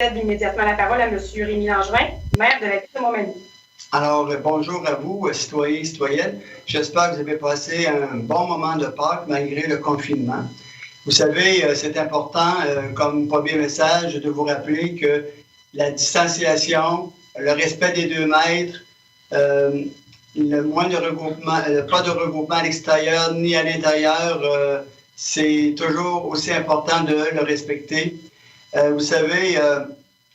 immédiatement la parole à M. Rémi Langevin, maire de la ville de Montmagny. Alors, bonjour à vous, citoyens et citoyennes. J'espère que vous avez passé un bon moment de Pâques malgré le confinement. Vous savez, c'est important, comme premier message, de vous rappeler que la distanciation, le respect des 2 mètres, le moins de regroupement, pas de regroupement à l'extérieur ni à l'intérieur, c'est toujours aussi important de le respecter. Vous savez,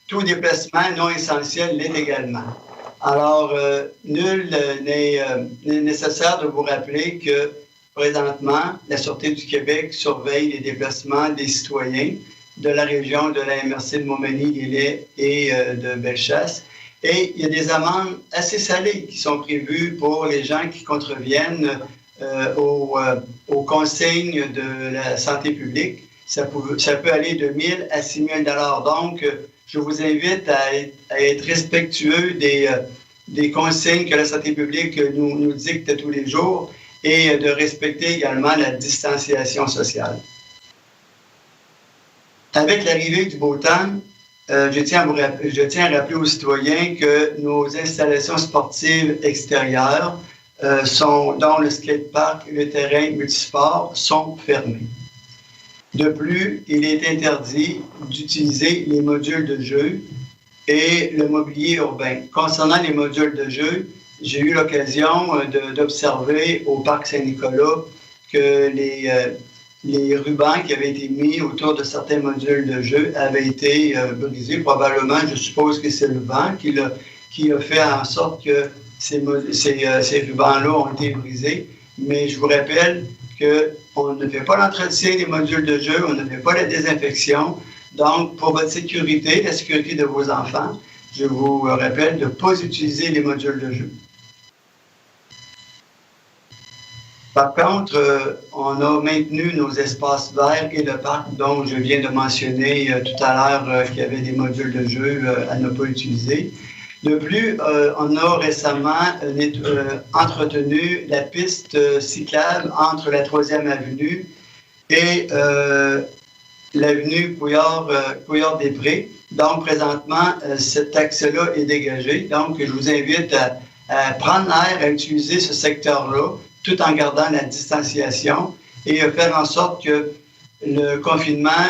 tout déplacement non essentiel l'est également. Alors, nul n'est nécessaire de vous rappeler que présentement, la Sûreté du Québec surveille les déplacements des citoyens de la région de la MRC de Montmagny-Lillet et de Bellechasse. Et il y a des amendes assez salées qui sont prévues pour les gens qui contreviennent aux consignes de la santé publique. Ça peut aller de 1 000 à 6 000 $. Donc, je vous invite à être respectueux des consignes que la santé publique nous dicte tous les jours et de respecter également la distanciation sociale. Avec l'arrivée du beau temps, je tiens à rappeler aux citoyens que nos installations sportives extérieures, dont le skatepark et le terrain multisport, sont fermés. De plus, il est interdit d'utiliser les modules de jeu et le mobilier urbain. Concernant les modules de jeu, j'ai eu l'occasion d'observer au parc Saint-Nicolas que les rubans qui avaient été mis autour de certains modules de jeu avaient été brisés. Probablement, je suppose que c'est le vent qui a fait en sorte que ces rubans-là ont été brisés. Mais je vous rappelle qu'on ne fait pas l'entretien des modules de jeu, on ne fait pas la désinfection. Donc, pour votre sécurité, la sécurité de vos enfants, je vous rappelle de ne pas utiliser les modules de jeu. Par contre, on a maintenu nos espaces verts et le parc dont je viens de mentionner tout à l'heure qu'il y avait des modules de jeu à ne pas utiliser. De plus, on a récemment entretenu la piste cyclable entre la 3e avenue et l'avenue Couillard-des-Prés. Donc, présentement, cet axe-là est dégagé. Donc, je vous invite à prendre l'air, à utiliser ce secteur-là, tout en gardant la distanciation et faire en sorte que le confinement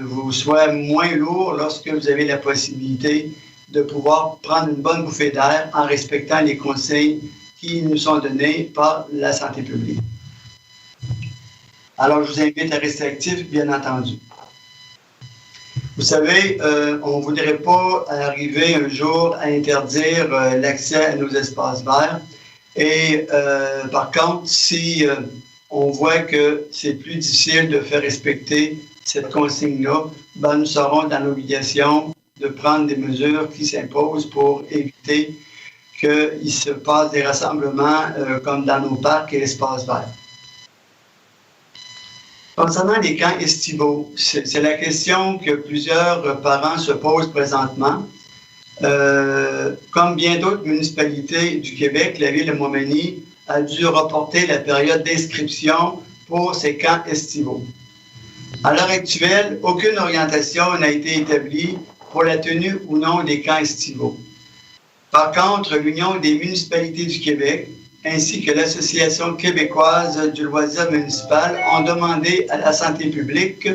vous soit moins lourd lorsque vous avez la possibilité de pouvoir prendre une bonne bouffée d'air en respectant les consignes qui nous sont données par la santé publique. Alors, je vous invite à rester actifs, bien entendu. Vous savez, on ne voudrait pas arriver un jour à interdire l'accès à nos espaces verts. Et par contre, si on voit que c'est plus difficile de faire respecter cette consigne-là, ben, nous serons dans l'obligation de prendre des mesures qui s'imposent pour éviter qu'il se passe des rassemblements comme dans nos parcs et espaces verts. Concernant les camps estivaux, c'est la question que plusieurs parents se posent présentement. Comme bien d'autres municipalités du Québec, la ville de Montmagny a dû reporter la période d'inscription pour ces camps estivaux. À l'heure actuelle, aucune orientation n'a été établie pour la tenue ou non des camps estivaux. Par contre, l'Union des municipalités du Québec ainsi que l'Association québécoise du loisir municipal ont demandé à la santé publique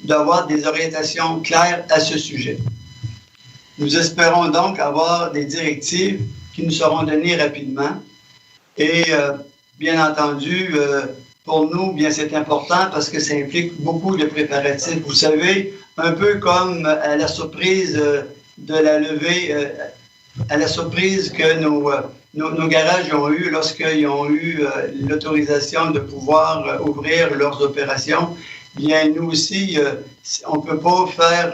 d'avoir des orientations claires à ce sujet. Nous espérons donc avoir des directives qui nous seront données rapidement. Et bien entendu, pour nous, bien c'est important parce que ça implique beaucoup de préparatifs. Vous savez, un peu comme à la surprise de la levée, à la surprise que nos garages ont eu lorsqu'ils ont eu l'autorisation de pouvoir ouvrir leurs opérations, bien nous aussi, on ne peut pas faire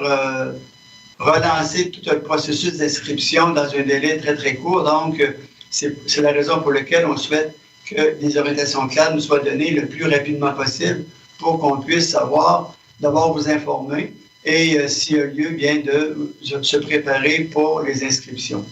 relancer tout le processus d'inscription dans un délai très, très court. Donc, c'est la raison pour laquelle on souhaite que des orientations claires nous soient données le plus rapidement possible pour qu'on puisse savoir, d'abord vous informer et s'il y a lieu, bien de se préparer pour les inscriptions.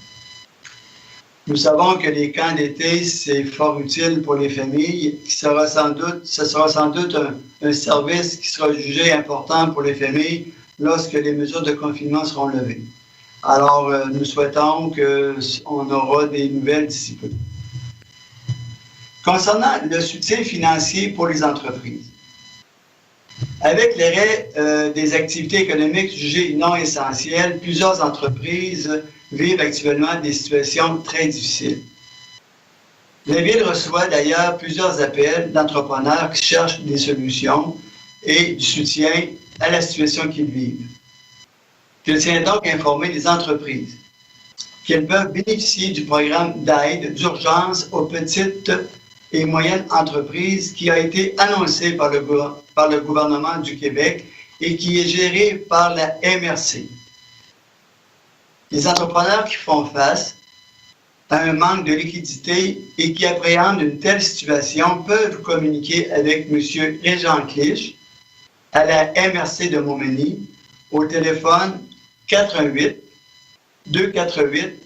Nous savons que les camps d'été, c'est fort utile pour les familles. Ce sera sans doute un service qui sera jugé important pour les familles lorsque les mesures de confinement seront levées. Alors, nous souhaitons qu'on aura des nouvelles d'ici peu. Concernant le soutien financier pour les entreprises, avec l'arrêt des activités économiques jugées non essentielles, plusieurs entreprises vivent actuellement des situations très difficiles. La Ville reçoit d'ailleurs plusieurs appels d'entrepreneurs qui cherchent des solutions et du soutien à la situation qu'ils vivent. Je tiens donc à informer les entreprises qu'elles peuvent bénéficier du programme d'aide d'urgence aux petites et moyennes entreprises qui a été annoncé par le gouvernement du Québec et qui est géré par la MRC. Les entrepreneurs qui font face à un manque de liquidité et qui appréhendent une telle situation peuvent communiquer avec M. Régent Clich à la MRC de Montmagny au téléphone 418 248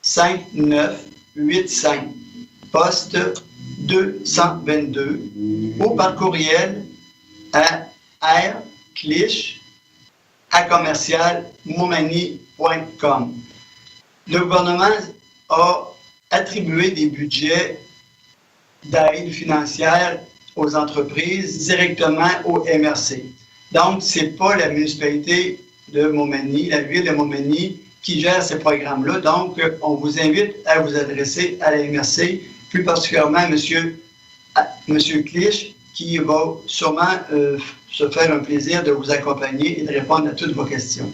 5985, poste 222, ou par courriel à rclich@montmagny.com. Le gouvernement a attribué des budgets d'aide financière aux entreprises directement au MRC. Donc, ce n'est pas la municipalité de Montmagny, la ville de Montmagny, qui gère ces programmes-là. Donc, on vous invite à vous adresser à la MRC, plus particulièrement M. Clich, qui va sûrement se faire un plaisir de vous accompagner et de répondre à toutes vos questions.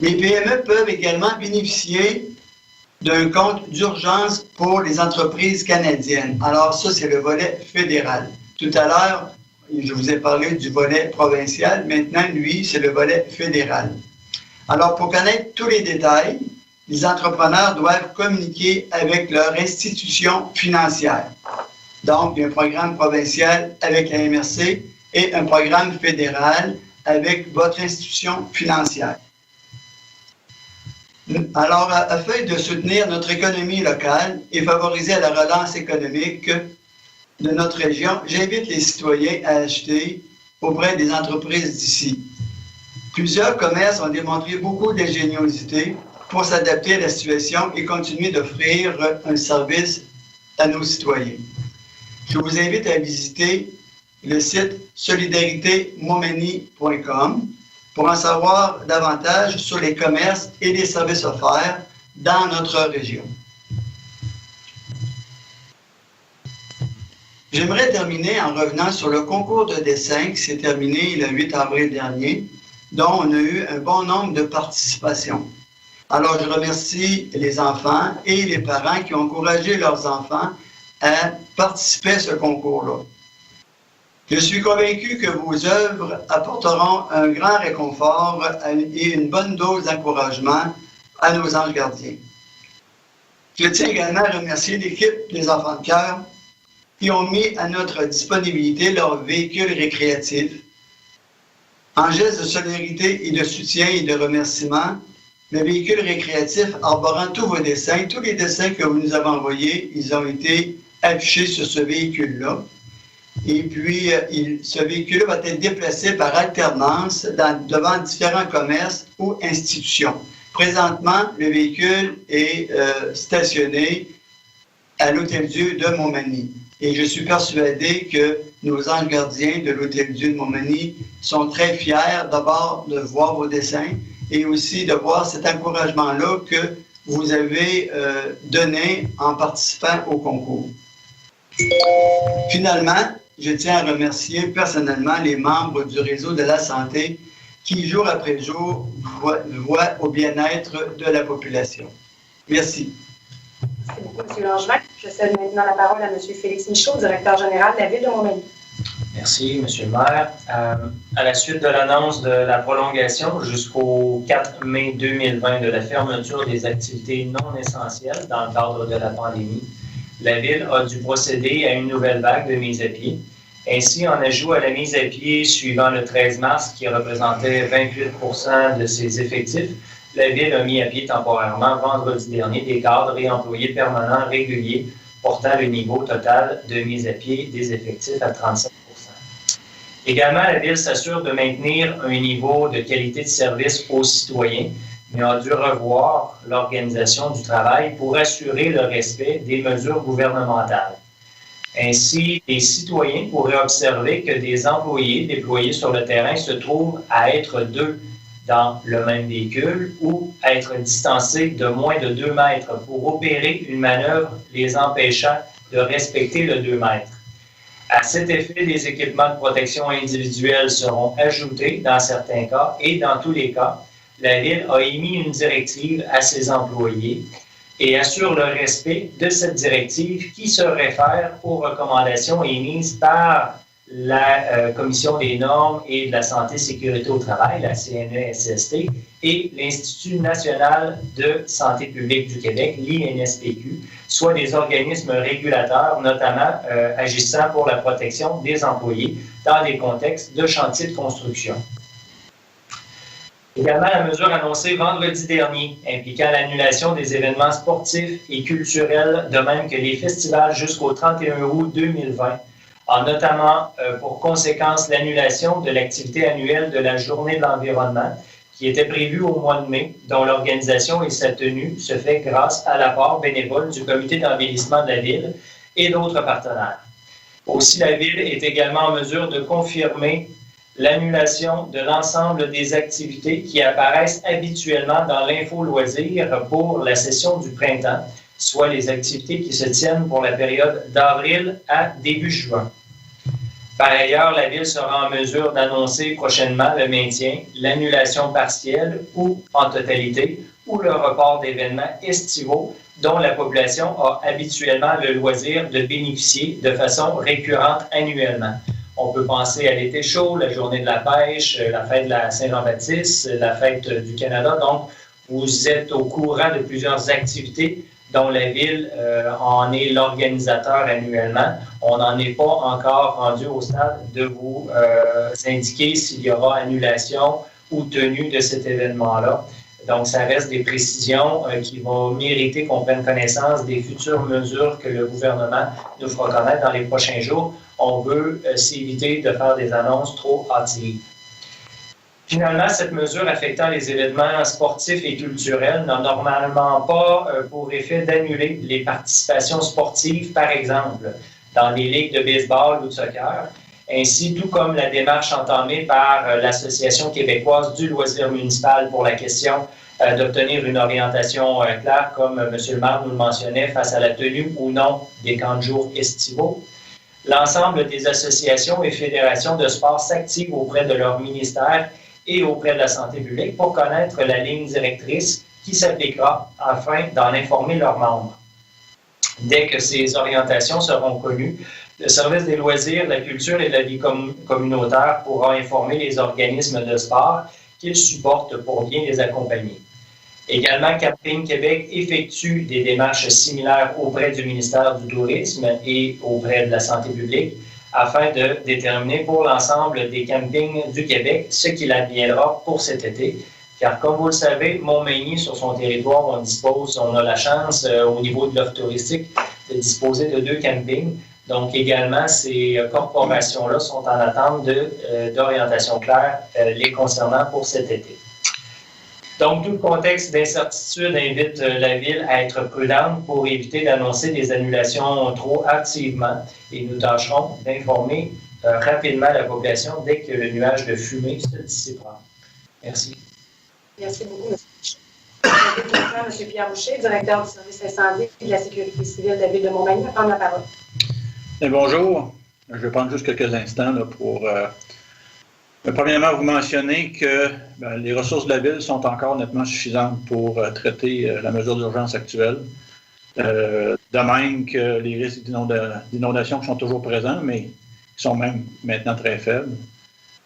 Les PME peuvent également bénéficier d'un compte d'urgence pour les entreprises canadiennes. Alors ça, c'est le volet fédéral. Tout à l'heure, je vous ai parlé du volet provincial. Maintenant, lui, c'est le volet fédéral. Alors, pour connaître tous les détails, les entrepreneurs doivent communiquer avec leur institution financière. Donc, il y a un programme provincial avec la MRC et un programme fédéral avec votre institution financière. Alors, afin de soutenir notre économie locale et favoriser la relance économique de notre région, j'invite les citoyens à acheter auprès des entreprises d'ici. Plusieurs commerces ont démontré beaucoup d'ingéniosité pour s'adapter à la situation et continuer d'offrir un service à nos citoyens. Je vous invite à visiter le site solidaritémontmagny.com pour en savoir davantage sur les commerces et les services offerts dans notre région. J'aimerais terminer en revenant sur le concours de dessin qui s'est terminé le 8 avril dernier, dont on a eu un bon nombre de participations. Alors, je remercie les enfants et les parents qui ont encouragé leurs enfants à participer à ce concours-là. Je suis convaincu que vos œuvres apporteront un grand réconfort et une bonne dose d'encouragement à nos anges gardiens. Je tiens également à remercier l'équipe des Enfants de cœur qui ont mis à notre disponibilité leurs véhicules récréatifs. En geste de solidarité et de soutien et de remerciement, le véhicule récréatif arborant tous vos dessins, tous les dessins que vous nous avez envoyés, ils ont été affichés sur ce véhicule-là. Et puis, ce véhicule va être déplacé par alternance devant différents commerces ou institutions. Présentement, le véhicule est stationné à l'Hôtel-Dieu de Montmagny. Et je suis persuadé que nos anges gardiens de l'Hôtel-Dieu de Montmagny sont très fiers d'abord de voir vos dessins et aussi de voir cet encouragement-là que vous avez donné en participant au concours. Finalement, je tiens à remercier personnellement les membres du réseau de la santé qui, jour après jour, voient au bien-être de la population. Merci. Merci beaucoup, M. Langevin. Je cède maintenant la parole à M. Félix Michaud, directeur général de la Ville de Montmagny. Merci, M. le maire. À la suite de l'annonce de la prolongation jusqu'au 4 mai 2020 de la fermeture des activités non essentielles dans le cadre de la pandémie, la Ville a dû procéder à une nouvelle vague de mise à pied. Ainsi, en ajout à la mise à pied suivant le 13 mars, qui représentait 28% de ses effectifs, la Ville a mis à pied temporairement vendredi dernier des cadres et employés permanents réguliers, portant le niveau total de mise à pied des effectifs à 35%. Également, la Ville s'assure de maintenir un niveau de qualité de service aux citoyens, mais a dû revoir l'organisation du travail pour assurer le respect des mesures gouvernementales. Ainsi, les citoyens pourraient observer que des employés déployés sur le terrain se trouvent à être deux dans le même véhicule ou à être distancés de moins de 2 mètres pour opérer une manœuvre les empêchant de respecter le 2 mètres. À cet effet, des équipements de protection individuelle seront ajoutés dans certains cas et dans tous les cas, la Ville a émis une directive à ses employés et assure le respect de cette directive qui se réfère aux recommandations émises par la Commission des normes et de la santé et sécurité au travail, la CNESST, et l'Institut national de santé publique du Québec, l'INSPQ, soit des organismes régulateurs, notamment agissant pour la protection des employés dans des contextes de chantier de construction. Également, la mesure annoncée vendredi dernier impliquant l'annulation des événements sportifs et culturels, de même que les festivals jusqu'au 31 août 2020, a notamment pour conséquence l'annulation de l'activité annuelle de la Journée de l'environnement, qui était prévue au mois de mai, dont l'organisation et sa tenue se fait grâce à l'apport bénévole du Comité d'embellissement de la Ville et d'autres partenaires. Aussi, la Ville est également en mesure de confirmer l'annulation de l'ensemble des activités qui apparaissent habituellement dans l'info-loisir pour la session du printemps, soit les activités qui se tiennent pour la période d'avril à début juin. Par ailleurs, la Ville sera en mesure d'annoncer prochainement le maintien, l'annulation partielle ou en totalité, ou le report d'événements estivaux dont la population a habituellement le loisir de bénéficier de façon récurrente annuellement. On peut penser à l'été chaud, la journée de la pêche, la fête de la Saint-Jean-Baptiste, la fête du Canada. Donc, vous êtes au courant de plusieurs activités dont la Ville en est l'organisateur annuellement. On n'en est pas encore rendu au stade de vous indiquer s'il y aura annulation ou tenue de cet événement-là. Donc, ça reste des précisions qui vont mériter qu'on prenne connaissance des futures mesures que le gouvernement nous fera connaître dans les prochains jours. On veut s'éviter de faire des annonces trop hâtives. Finalement, cette mesure affectant les événements sportifs et culturels n'a normalement pas pour effet d'annuler les participations sportives, par exemple, dans les ligues de baseball ou de soccer. Ainsi, tout comme la démarche entamée par l'Association québécoise du loisir municipal pour la question d'obtenir une orientation claire, comme M. le maire nous le mentionnait, face à la tenue ou non des camps de jour estivaux. L'ensemble des associations et fédérations de sport s'activent auprès de leur ministère et auprès de la santé publique pour connaître la ligne directrice qui s'appliquera afin d'en informer leurs membres. Dès que ces orientations seront connues, le service des loisirs, de la culture et de la vie communautaire pourra informer les organismes de sport qu'ils supportent pour bien les accompagner. Également, Camping Québec effectue des démarches similaires auprès du ministère du Tourisme et auprès de la santé publique afin de déterminer pour l'ensemble des campings du Québec ce qu'il adviendra pour cet été. Car comme vous le savez, Montmagny, sur son territoire, on a la chance au niveau de l'offre touristique de disposer de 2 campings. Donc également, ces corporations-là sont en attente d'orientation claire les concernant pour cet été. Donc, tout le contexte d'incertitude invite la Ville à être prudente pour éviter d'annoncer des annulations trop hâtivement et nous tâcherons d'informer rapidement la population dès que le nuage de fumée se dissipera. Merci. Merci beaucoup, M. M. Pierre Boucher, directeur du service incendie et de la sécurité civile de la Ville de Montmagny, va prendre la parole. Bonjour. Je vais prendre juste quelques instants là, pour premièrement vous mentionner que les ressources de la Ville sont encore nettement suffisantes pour traiter la mesure d'urgence actuelle. De même que les risques d'inondation qui sont toujours présents, mais qui sont même maintenant très faibles.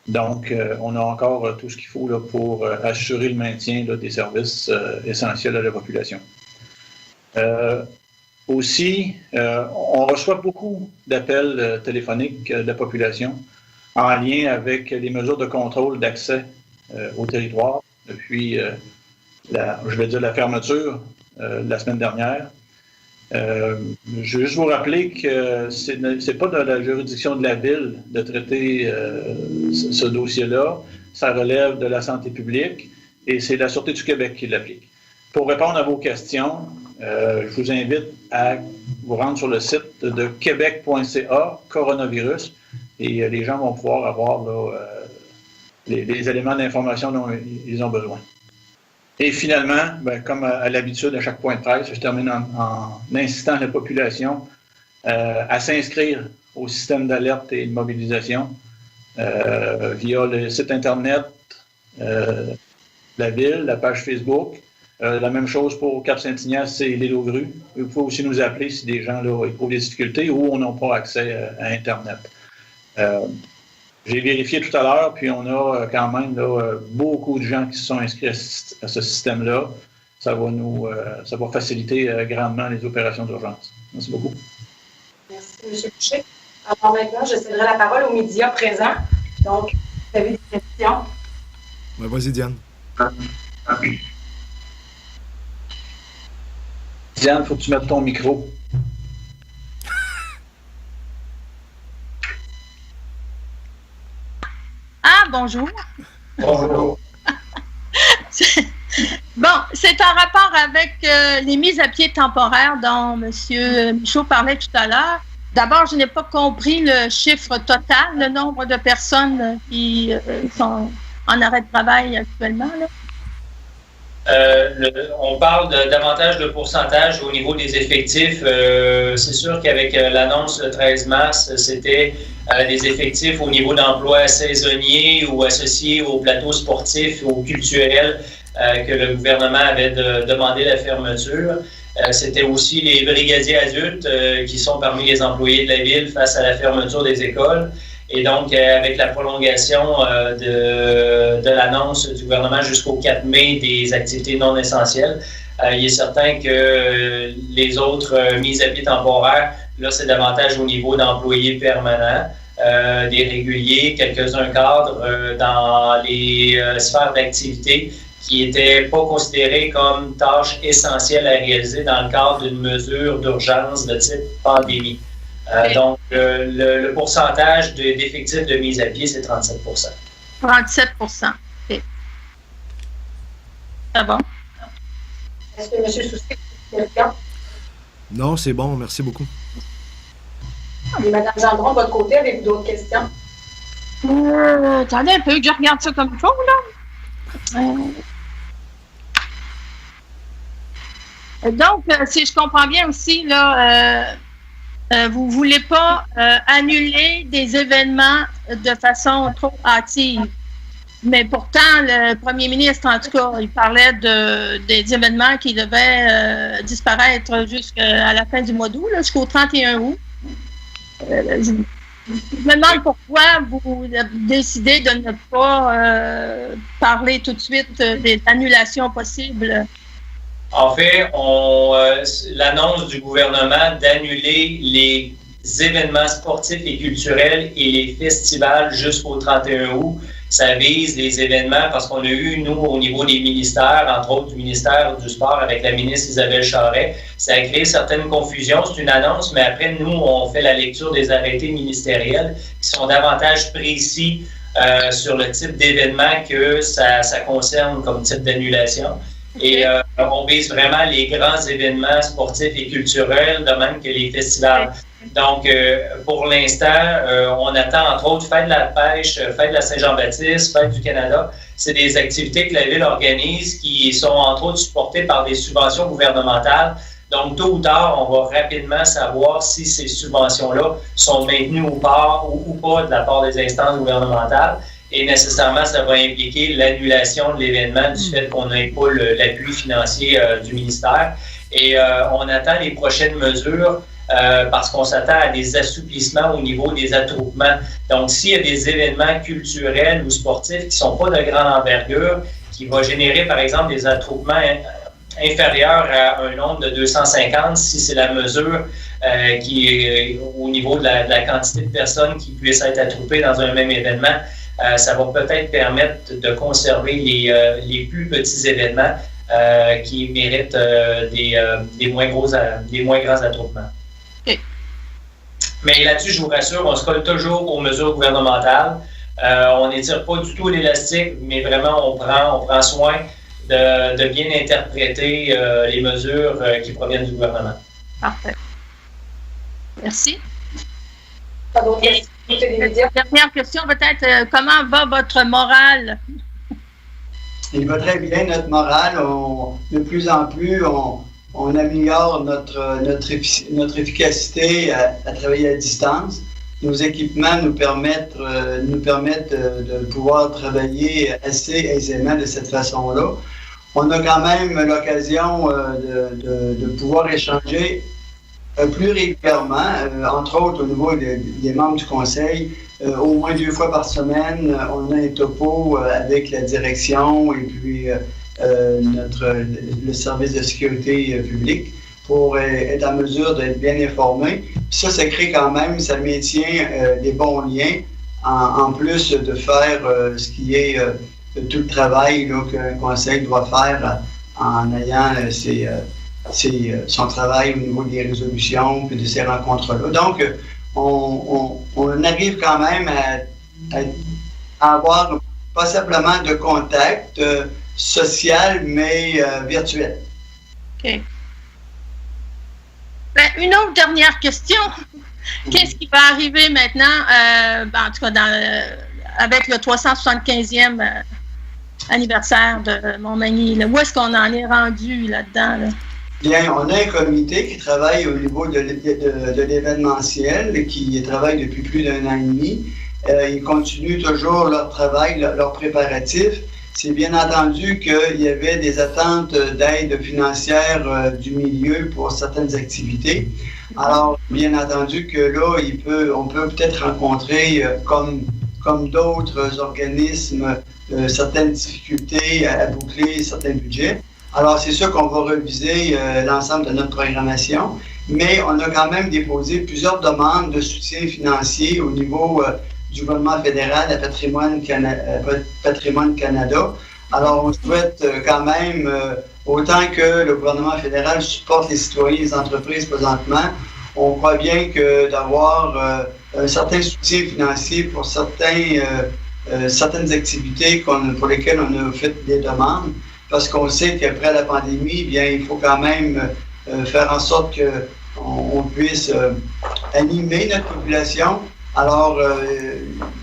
Donc, on a encore tout ce qu'il faut là, pour assurer le maintien là, des services essentiels à la population. Aussi, on reçoit beaucoup d'appels téléphoniques de la population en lien avec les mesures de contrôle d'accès au territoire depuis, la fermeture la semaine dernière. Je veux juste vous rappeler que c'est pas de la juridiction de la Ville de traiter ce dossier-là. Ça relève de la santé publique et c'est la Sûreté du Québec qui l'applique. Pour répondre à vos questions, je vous invite à vous rendre sur le site de québec.ca, coronavirus, et les gens vont pouvoir avoir là, les éléments d'information dont ils ont besoin. Et finalement, comme à l'habitude, à chaque point de presse, je termine en incitant la population à s'inscrire au système d'alerte et de mobilisation via le site Internet, la Ville, la page Facebook. La même chose pour Cap-Saint-Ignace et l'île aux Grues. Vous pouvez aussi nous appeler si des gens là, éprouvent des difficultés ou n'ont pas accès à Internet. J'ai vérifié tout à l'heure, puis on a quand même là, beaucoup de gens qui se sont inscrits à ce système-là. Ça va faciliter grandement les opérations d'urgence. Merci beaucoup. Merci, M. Boucher. Alors maintenant, je céderai la parole aux médias présents. Donc, vous avez des questions? Oui, vas-y, Diane. Diane, il faut que tu mettes ton micro. Ah, bonjour. Bonjour. Bon, c'est en rapport avec les mises à pied temporaires dont M. Michaud parlait tout à l'heure. D'abord, je n'ai pas compris le chiffre total, le nombre de personnes qui sont en arrêt de travail actuellement, là. On parle davantage de pourcentage au niveau des effectifs. C'est sûr qu'avec l'annonce le 13 mars, c'était des effectifs au niveau d'emploi saisonniers ou associés au plateau sportif ou culturel que le gouvernement avait demandé la fermeture. C'était aussi les brigadiers adultes qui sont parmi les employés de la Ville face à la fermeture des écoles. Et donc, avec la prolongation de l'annonce du gouvernement jusqu'au 4 mai des activités non essentielles, il est certain que les autres mises à pied temporaires, là, c'est davantage au niveau d'employés permanents, des réguliers, quelques-uns cadres dans les sphères d'activité qui n'étaient pas considérées comme tâches essentielles à réaliser dans le cadre d'une mesure d'urgence de type pandémie. Donc, le pourcentage d'effectifs de mise à pied, c'est 37 %. 37 %. Okay. Ça va. Est-ce que M. Soucy a une question? Non, c'est bon. Merci beaucoup. Et Mme Gendron, de votre côté, avez-vous d'autres questions? Attendez un peu que je regarde ça comme il faut, là. Donc, si je comprends bien aussi, là, vous ne voulez pas annuler des événements de façon trop hâtive. Mais pourtant, le premier ministre, en tout cas, il parlait des événements qui devaient disparaître jusqu'à la fin du mois d'août, jusqu'au 31 août. Je me demande pourquoi vous décidez de ne pas parler tout de suite des annulations possibles. En fait, l'annonce du gouvernement d'annuler les événements sportifs et culturels et les festivals jusqu'au 31 août, ça vise les événements parce qu'on a eu, nous, au niveau des ministères, entre autres du ministère du Sport avec la ministre Isabelle Charret, ça a créé certaines confusions. C'est une annonce, mais après, nous, on fait la lecture des arrêtés ministériels qui sont davantage précis sur le type d'événement que ça concerne comme type d'annulation. Et on vise vraiment les grands événements sportifs et culturels, de même que les festivals. Donc, pour l'instant, on attend, entre autres, Fête de la pêche, Fête de la Saint-Jean-Baptiste, Fête du Canada. C'est des activités que la Ville organise qui sont, entre autres, supportées par des subventions gouvernementales. Donc, tôt ou tard, on va rapidement savoir si ces subventions-là sont maintenues ou pas de la part des instances gouvernementales. Et nécessairement, ça va impliquer l'annulation de l'événement du fait qu'on n'a pas l'appui financier du ministère. Et on attend les prochaines mesures parce qu'on s'attend à des assouplissements au niveau des attroupements. Donc, s'il y a des événements culturels ou sportifs qui ne sont pas de grande envergure, qui vont générer, par exemple, des attroupements inférieurs à un nombre de 250, si c'est la mesure qui est au niveau de la quantité de personnes qui puissent être attroupées dans un même événement, ça va peut-être permettre de conserver les plus petits événements qui méritent des moins grands attroupements. Okay. Mais là-dessus, je vous rassure, on se colle toujours aux mesures gouvernementales. On n'étire pas du tout l'élastique, mais vraiment, on prend soin de bien interpréter les mesures qui proviennent du gouvernement. Parfait. Merci. Pas d'autres Et, questions? dernière question, peut-être, comment va votre morale? Il va très bien, notre morale. De plus en plus, on améliore notre efficacité à travailler à distance. Nos équipements nous permettent de pouvoir travailler assez aisément de cette façon-là. On a quand même l'occasion de pouvoir échanger plus régulièrement, entre autres au niveau des membres du conseil. Au moins 2 fois par semaine, on a un topo avec la direction et puis le service de sécurité publique pour être en mesure d'être bien informé. Ça crée quand même, ça maintient des bons liens, en plus de faire ce qui est tout le travail qu'un conseil doit faire en ayant son travail au niveau des résolutions et de ces rencontres-là. Donc, on arrive quand même à avoir pas simplement de contact social, mais virtuel. OK. Ben, une autre dernière question. Qu'est-ce qui va arriver maintenant, en tout cas avec le 375e anniversaire de Montmagny? Où est-ce qu'on en est rendu là-dedans? Là? Bien, on a un comité qui travaille au niveau de l'événementiel, qui travaille depuis plus d'1 an et demi. Ils continuent toujours leur travail, leurs préparatifs. C'est bien entendu qu'il y avait des attentes d'aide financière du milieu pour certaines activités. Alors, bien entendu que là, on peut peut-être rencontrer, comme d'autres organismes, certaines difficultés à boucler certains budgets. Alors, c'est sûr qu'on va reviser l'ensemble de notre programmation, mais on a quand même déposé plusieurs demandes de soutien financier au niveau du gouvernement fédéral à Patrimoine Canada. Alors, on souhaite quand même, autant que le gouvernement fédéral supporte les citoyens et les entreprises présentement, on croit bien que d'avoir un certain soutien financier pour certaines activités pour lesquelles on a fait des demandes, parce qu'on sait qu'après la pandémie, bien, il faut quand même faire en sorte qu'on puisse animer notre population. Alors,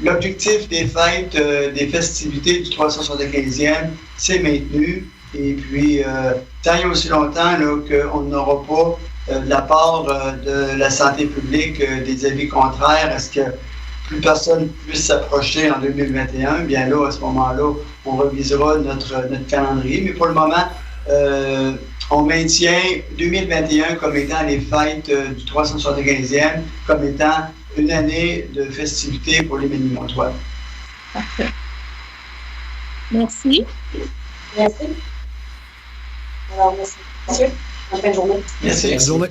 l'objectif des fêtes, des festivités du 375e, c'est maintenu. Et puis, tant et aussi longtemps qu'on n'aura pas de la part de la santé publique des avis contraires à ce que plus personne puisse s'approcher en 2021, bien là, à ce moment-là, on revisera notre calendrier. Mais pour le moment, on maintient 2021 comme étant les fêtes du 375e, comme étant une année de festivités pour les Ménilmontois. Parfait. Merci. Merci. Alors, merci. Bonne fin de journée. Merci. Bonne journée.